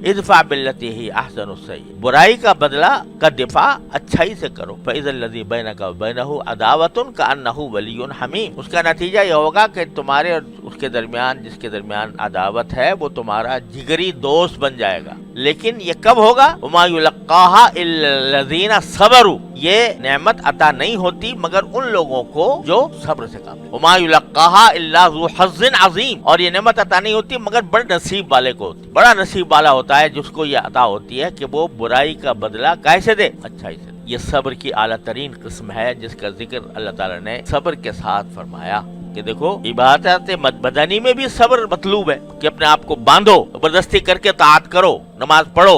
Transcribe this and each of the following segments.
इदफा बिल्लती ही अहसनु सय्यी, बुराई का बदला का दिफा अच्छाई से करो। फइज़ल्लज़ी बैनका व बैनहु अदावतुन कअन्नहु वलियुन हमीम, उसका नतीजा ये होगा कि तुम्हारे और उसके दरमियान, जिसके दरमियान अदावत है, वो तुम्हारा जिगरी दोस्त बन जाएगा। लेकिन ये कब होगा? वमा युलक्काहा इल्लल्लज़ीना सबरू, ये नेमत अता नहीं होती मगर उन लोगों को जो सब्र से काम। वमा युलक्काहा इल्ला ज़ू हज़्ज़िन अज़ीम, और ये नेमत अता नहीं होती मगर बड़े नसीब वाले को होती। बड़ा नसीब वाला होता है जिसको ये अता होती है कि वो बुराई का बदला कैसे दे? अच्छाई से। ये सब्र की आला तरीन किस्म है जिसका जिक्र अल्लाह ताला ने सब्र के साथ फरमाया कि देखो इबादत बदनी में भी सब्र मतलूब है कि अपने आप को बांधो, जबरदस्ती करके ताअत करो, नमाज पढ़ो,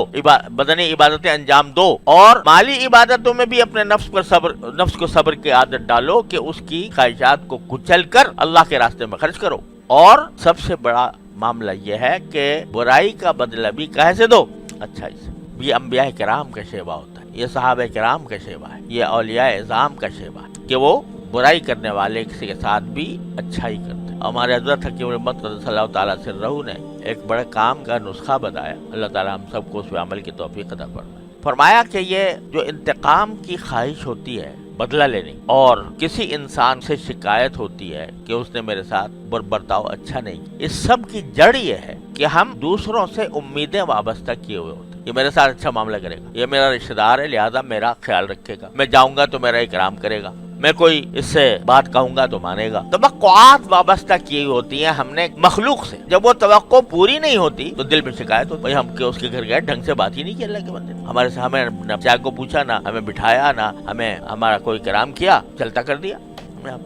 बदनी इबादतें अंजाम दो, और माली इबादतों में भी अपने नफ्स को सब्र की आदत डालो कि उसकी ख्वाहिशात को कुचल कर अल्लाह के रास्ते में खर्च करो। और सबसे बड़ा मामला यह है कि बुराई का बदला भी कैसे दो? अच्छाई से। ये अंबिया किराम का शेवा होता है, ये सहाबा किराम का शेवा है, ये औलिया इज़ाम का शेवा है कि वो बुराई करने वाले किसी के साथ भी अच्छाई करते हैं। हमारे हज़रत हकीम उम्मत सल्लल्लाहु तआला अलैहि वसल्लम ने एक बड़े काम का नुस्खा बताया। अल्लाह ताला हम सबको उस पे अमल की तौफीक अता फरमाए। फरमाया कि ये जो इंतकाम की ख्वाहिश होती है, बदला लेने, और किसी इंसान से शिकायत होती है कि उसने मेरे साथ बर्ताव अच्छा नहीं, इस सब की जड़ ये है कि हम दूसरों से उम्मीदें वाबस्ता किए हुए होते। ये मेरे साथ अच्छा मामला करेगा, ये मेरा रिश्तेदार है लिहाजा मेरा ख्याल रखेगा, मैं जाऊंगा तो मेरा इकराम करेगा, मैं कोई इससे बात कहूंगा तो मानेगा। तवक्कुआत वाबस्ता की होती है हमने मखलूक से। जब वो तवक्को पूरी नहीं होती तो दिल में शिकायत होती, भाई हम उसके घर गए, ढंग से बात ही नहीं की अल्लाह के बंदे, हमारे से हमें चाय को पूछा ना, हमें बिठाया ना, हमें हमारा कोई इकराम किया, चलता कर दिया।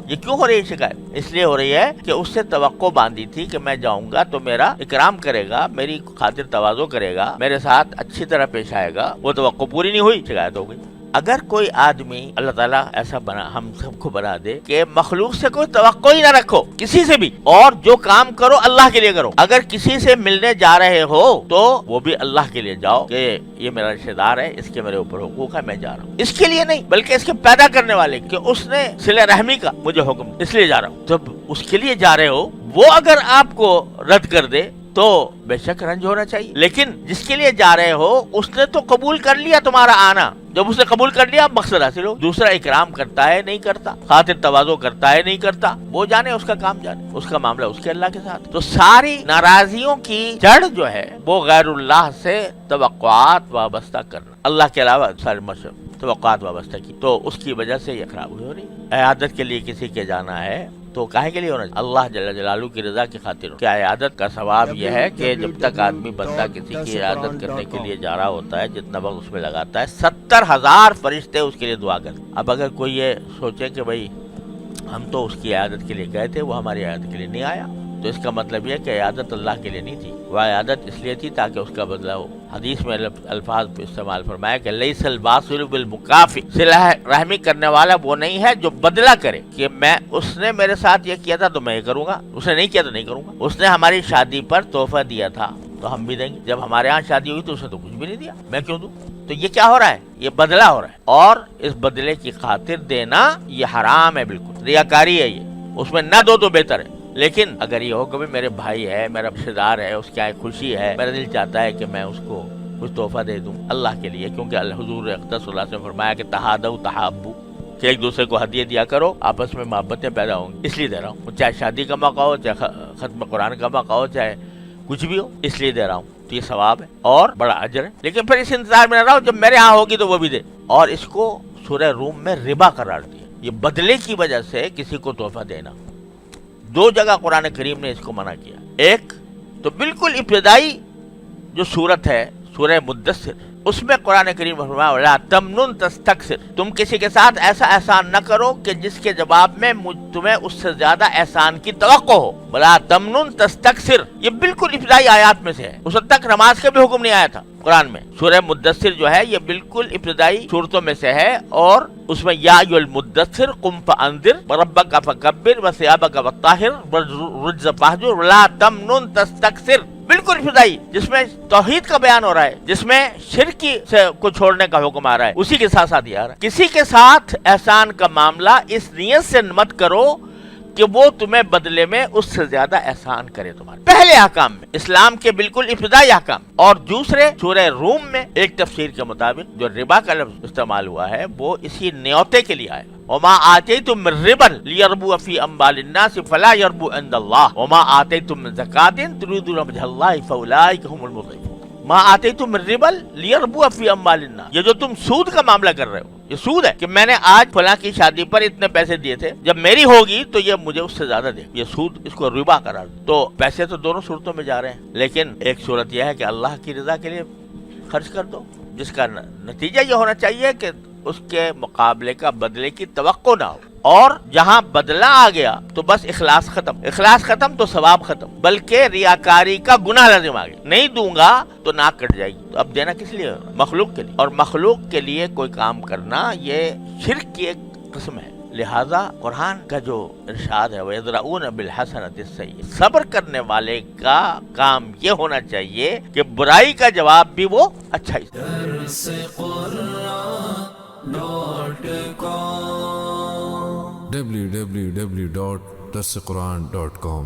ये क्यों हो रही है शिकायत? इसलिए हो रही है कि उससे तवक्को बांधी थी कि मैं जाऊंगा तो मेरा इकराम करेगा, मेरी खातिर तवाज़ो करेगा, मेरे साथ अच्छी तरह पेश आएगा, वो तवक्को पूरी नहीं हुई, शिकायत हो गई। अगर कोई आदमी, अल्लाह ताला ऐसा बना, हम सबको बना दे कि मखलूक से कोई तवक्को ही ना रखो, किसी से भी, और जो काम करो अल्लाह के लिए करो। अगर किसी से मिलने जा रहे हो तो वो भी अल्लाह के लिए जाओ कि ये मेरा रिश्तेदार है, इसके मेरे ऊपर हुकूक है, मैं जा रहा हूँ। इसके लिए नहीं बल्कि इसके पैदा करने वाले कि उसने सिले रहमी का मुझे हुक्म, इसलिए जा रहा हूँ। जब उसके लिए जा रहे हो, वो अगर आपको रद्द कर दे तो बेशक रंज होना चाहिए, लेकिन जिसके लिए जा रहे हो उसने तो कबूल कर लिया तुम्हारा आना। जब उसने कबूल कर लिया, मकसद हासिल हो। दूसरा इकराम करता है नहीं करता, खातिर तवाज़ो करता है नहीं करता, वो जाने, उसका काम जाने, उसका मामला उसके अल्लाह के साथ। तो सारी नाराजियों की जड़ जो है वो गैरुल्लाह से तवक्कुआत वाबस्ता करना, अल्लाह के अलावा सारे मशहूर तवक्कुआत वाबस्ता की, तो उसकी वजह से ये खराब हो रही है। इयादत के लिए किसी के जाना है तो काहे के लिए होना चाहिए? अल्लाह जल्ल जलालू की रजा की खातिर। क्या इयादत का सवाब यह है कि जब तक आदमी बंदा किसी की इयादत करने के लिए जा रहा होता है, जितना वक्त उसमें लगाता है, 70,000 फरिश्ते उसके लिए दुआ करते। अब अगर कोई ये सोचे कि भाई हम तो उसकी इयादत के लिए गए थे, वो हमारी इयादत के लिए नहीं आया, तो इसका मतलब यह कि इयादत अल्लाह के लिए नहीं थी, वह इयादत इसलिए थी ताकि उसका बदला हो। हदीस में अल्फाज इस्तेमाल फरमाया कि लैसल बासिल बिल मुकाफी, सिला रहमी करने वाला वो नहीं है जो बदला करे कि मैं, उसने मेरे साथ ये किया था तो मैं ये करूंगा, उसने नहीं किया तो नहीं करूंगा। उसने हमारी शादी पर तोहफा दिया था तो हम भी देंगे, जब हमारे यहाँ शादी हुई तो उसने तो कुछ भी नहीं दिया, मैं क्यों दूं? तो ये क्या हो रहा है? ये बदला हो रहा है, और इस बदले की खातिर देना ये हराम है, बिल्कुल रियाकारी है ये, उसमें न दो तो बेहतर है। लेकिन अगर ये हो कि मेरे भाई है, मेरा रिश्तेदार है, उसकी आए खुशी है, मेरा दिल चाहता है कि मैं उसको कुछ तोहफा दे दूं अल्लाह के लिए, क्योंकि हुजूर अक़दस सल्लल्लाहु अलैहि वसल्लम ने फरमाया कि तहादउ तहाब्बू, कि एक दूसरे को हदिया दिया करो, आपस में मोहब्बतें पैदा होंगी, इसलिए दे रहा हूँ। चाहे शादी का मौका हो, चाहे खत्म कुरान का मौका हो, चाहे कुछ भी हो, इसलिए दे रहा हूँ। तो ये सवाब है और बड़ा अजर है। लेकिन फिर इस इंतजार में रहो जब मेरे यहाँ होगी तो वो भी दे। और इसको सूरह रूम में रिबा करार दिया, ये बदले की वजह से किसी को तोहफा देना। 2 जगह कुरान करीम ने इसको मना किया। एक तो बिल्कुल इब्तिदाई जो सूरत है सूरह मुद्दस्सिर, उसमें कुरान करीम में फरमाया वला तमनुन तस्तक्सिर, तुम किसी के साथ ऐसा एहसान न करो कि जिसके जवाब में तुम्हें उससे ज्यादा एहसान की तवक्को हो। वला तमनुन तस्तक्सिर, ये बिल्कुल इब्तिदाई आयात में से है, उस तक नमाज का भी हुक्म नहीं आया था कुरान में। सूरह मुद्दस्सिर जो है ये बिल्कुल इब्तिदाई सूरतों में से है, और उसमें या अय्युहल मुद्दस्सिर कुम फअंदिर वरब्बका फकब्बिर वसियाबका वत्ताहिर वरुज्ज फहजुर वला तमनुन तस्तक्सिर, बिल्कुल इब्तिदाई, जिसमें तौहीद का बयान हो रहा है, जिसमें शिर्क से को छोड़ने का हुक्म आ रहा है, उसी के साथ साथ आ रहा है किसी के साथ एहसान का मामला इस नियत से मत करो کہ وہ تمہیں بدلے میں اس سے زیادہ احسان کرے تمہارے پہلے احکام میں، اسلام کے بالکل ابتدائی احکام، اور دوسرے سورہ روم میں ایک تفسیر کے مطابق جو ربا کا لفظ استعمال ہوا ہے وہ اسی نیوتے کے لیے آئے. وما آتیتم من ربا لیربو فی اموال الناس فلا یربو عند اللہ وما آتیتم من زکاۃ تريدون وجه اللہ فاولئک هم المضعفون. ما آتیتم من ربا لیربو فی اموال الناس، یہ جو تم سود کا معاملہ کر رہے ہو یہ سود ہے کہ میں نے آج فلاں کی شادی پر اتنے پیسے دیے تھے، جب میری ہوگی تو یہ مجھے اس سے زیادہ دے، یہ سود، اس کو ربا قرار دو. تو پیسے تو دونوں صورتوں میں جا رہے ہیں، لیکن ایک صورت یہ ہے کہ اللہ کی رضا کے لیے خرچ کر دو، جس کا نتیجہ یہ ہونا چاہیے کہ اس کے مقابلے کا بدلے کی توقع نہ ہو، اور جہاں بدلہ آ گیا تو بس اخلاص ختم، اخلاص ختم تو ثواب ختم، بلکہ ریاکاری کا گناہ لازم آ گیا. نہیں دوں گا تو ناک کٹ جائے گی. تو اب دینا کس لیے؟ مخلوق کے لیے، اور مخلوق کے لیے کوئی کام کرنا یہ شرک کی ایک قسم ہے. لہذا قرآن کا جو ارشاد ہے وَيَدْرَؤُونَ بِالْحَسَنَةِ السَّيِّئَةَ، صبر کرنے والے کا کام یہ ہونا چاہیے کہ برائی کا جواب بھی وہ اچھا ہی www.darsequran.com